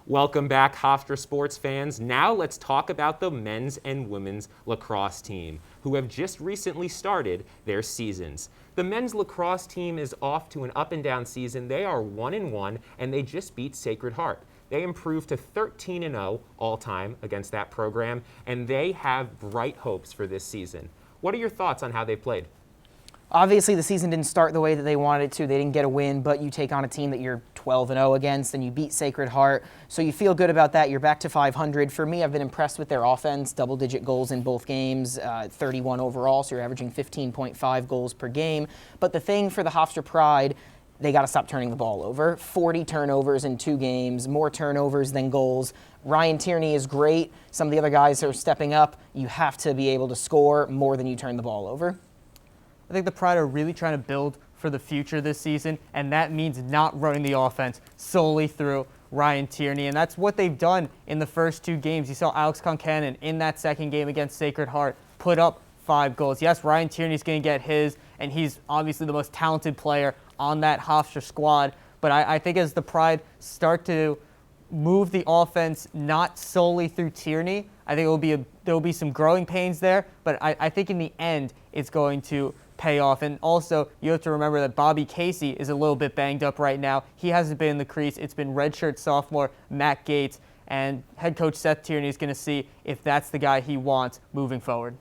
Welcome back, Hofstra sports fans. Now let's talk about the men's and women's lacrosse team, who have just recently started their seasons. The men's lacrosse team is off to an up-and-down season. They are 1-1, and they just beat Sacred Heart. They improved to 13-0 all-time against that program, and they have bright hopes for this season. What are your thoughts on how they played? Obviously, the season didn't start the way that they wanted it to. They didn't get a win, but you take on a team that you're 12-0 against, and you beat Sacred Heart. So you feel good about that. You're back to 500. For me, I've been impressed with their offense. Double-digit goals in both games, 31 overall, so you're averaging 15.5 goals per game. But the thing for the Hofstra Pride, they got to stop turning the ball over. 40 turnovers in 2 games, more turnovers than goals. Ryan Tierney is great. Some of the other guys are stepping up. You have to be able to score more than you turn the ball over. I think the Pride are really trying to build for the future this season, and that means not running the offense solely through Ryan Tierney, and that's what they've done in the first 2 games. You saw Alex Concannon in that second game against Sacred Heart put up 5 goals. Yes, Ryan Tierney's going to get his, and he's obviously the most talented player on that Hofstra squad, but I think as the Pride start to move the offense not solely through Tierney, I think there will be some growing pains there, but I think in the end it's going to pay off. And also, you have to remember that Bobby Casey is a little bit banged up right now. He hasn't been in the crease. It's been redshirt sophomore Matt Gates, and head coach Seth Tierney is going to see if that's the guy he wants moving forward.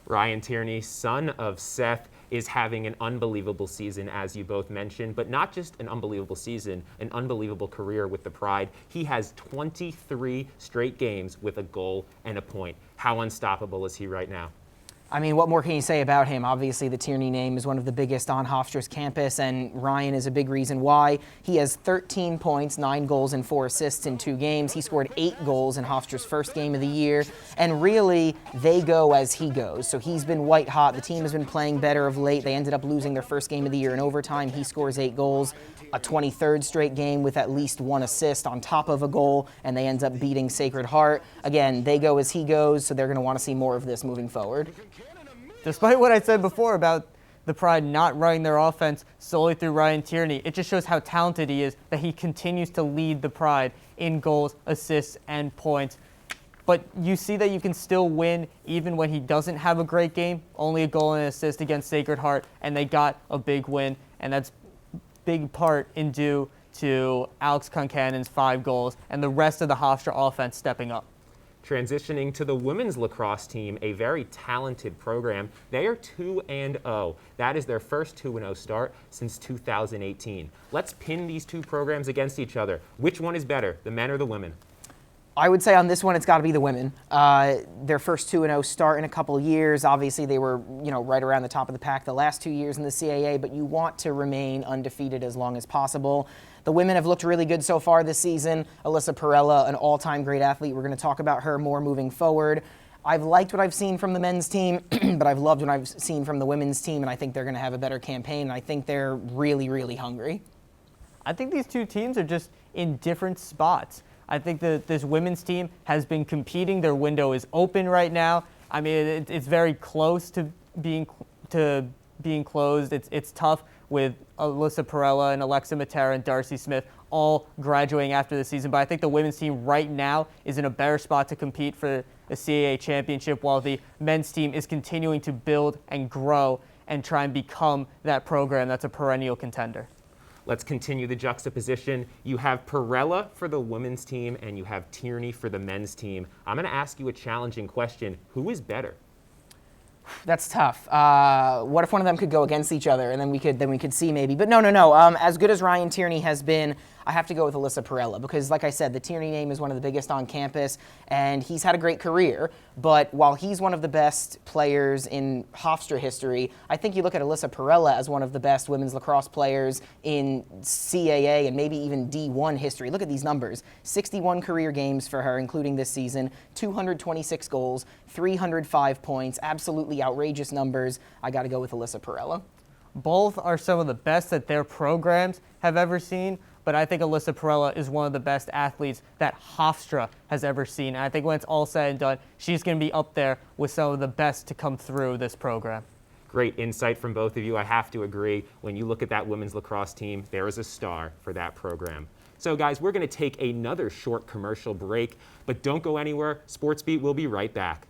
Ryan Tierney, son of Seth, is having an unbelievable season, as you both mentioned, but not just an unbelievable season, an unbelievable career with the Pride. He has 23 straight games with a goal and a point. How unstoppable is he right now? I mean, what more can you say about him? Obviously, the Tierney name is one of the biggest on Hofstra's campus, and Ryan is a big reason why. He has 13 points, 9 goals, and 4 assists in 2 games. He scored 8 goals in Hofstra's first game of the year, and really, they go as he goes. So he's been white hot. The team has been playing better of late. They ended up losing their first game of the year in overtime. He scores 8 goals, a 23rd straight game with at least 1 assist on top of a goal, and they end up beating Sacred Heart. Again, they go as he goes, so they're going to want to see more of this moving forward. Despite what I said before about the Pride not running their offense solely through Ryan Tierney, it just shows how talented he is that he continues to lead the Pride in goals, assists, and points. But you see that you can still win even when he doesn't have a great game. Only a goal and an assist against Sacred Heart, and they got a big win, and that's big part in due to Alex Concannon's 5 goals and the rest of the Hofstra offense stepping up. Transitioning to the women's lacrosse team, a very talented program. They are 2-0. That is their first 2-0 start since 2018. Let's pin these 2 programs against each other. Which one is better, the men or the women? I would say on this one, it's got to be the women. Their first 2-0 start in a couple of years. Obviously, they were right around the top of the pack the last 2 years in the CAA, but you want to remain undefeated as long as possible. The women have looked really good so far this season. Alyssa Perella, an all-time great athlete. We're going to talk about her more moving forward. I've liked what I've seen from the men's team, but I've loved what I've seen from the women's team, and I think they're going to have a better campaign, and I think they're really, really hungry. I think these 2 teams are just in different spots. I think that this women's team has been competing. Their window is open right now. I mean, it's very close to being closed. It's tough with Alyssa Perella and Alexa Matera and Darcy Smith all graduating after the season. But I think the women's team right now is in a better spot to compete for the CAA championship, while the men's team is continuing to build and grow and try and become that program that's a perennial contender. Let's continue the juxtaposition. You have Perella for the women's team, and you have Tierney for the men's team. I'm going to ask you a challenging question. Who is better? That's tough. What if one of them could go against each other, and then we could see maybe. But no. As good as Ryan Tierney has been, I have to go with Alyssa Perella because, like I said, the Tierney name is one of the biggest on campus, and he's had a great career. But while he's one of the best players in Hofstra history, I think you look at Alyssa Perella as one of the best women's lacrosse players in CAA and maybe even D1 history. Look at these numbers. 61 career games for her, including this season, 226 goals, 305 points, absolutely outrageous numbers. I got to go with Alyssa Perella. Both are some of the best that their programs have ever seen, but I think Alyssa Perella is one of the best athletes that Hofstra has ever seen. And I think when it's all said and done, she's going to be up there with some of the best to come through this program. Great insight from both of you. I have to agree. When you look at that women's lacrosse team, there is a star for that program. So guys, we're going to take another short commercial break, but don't go anywhere. Sports Beat will be right back.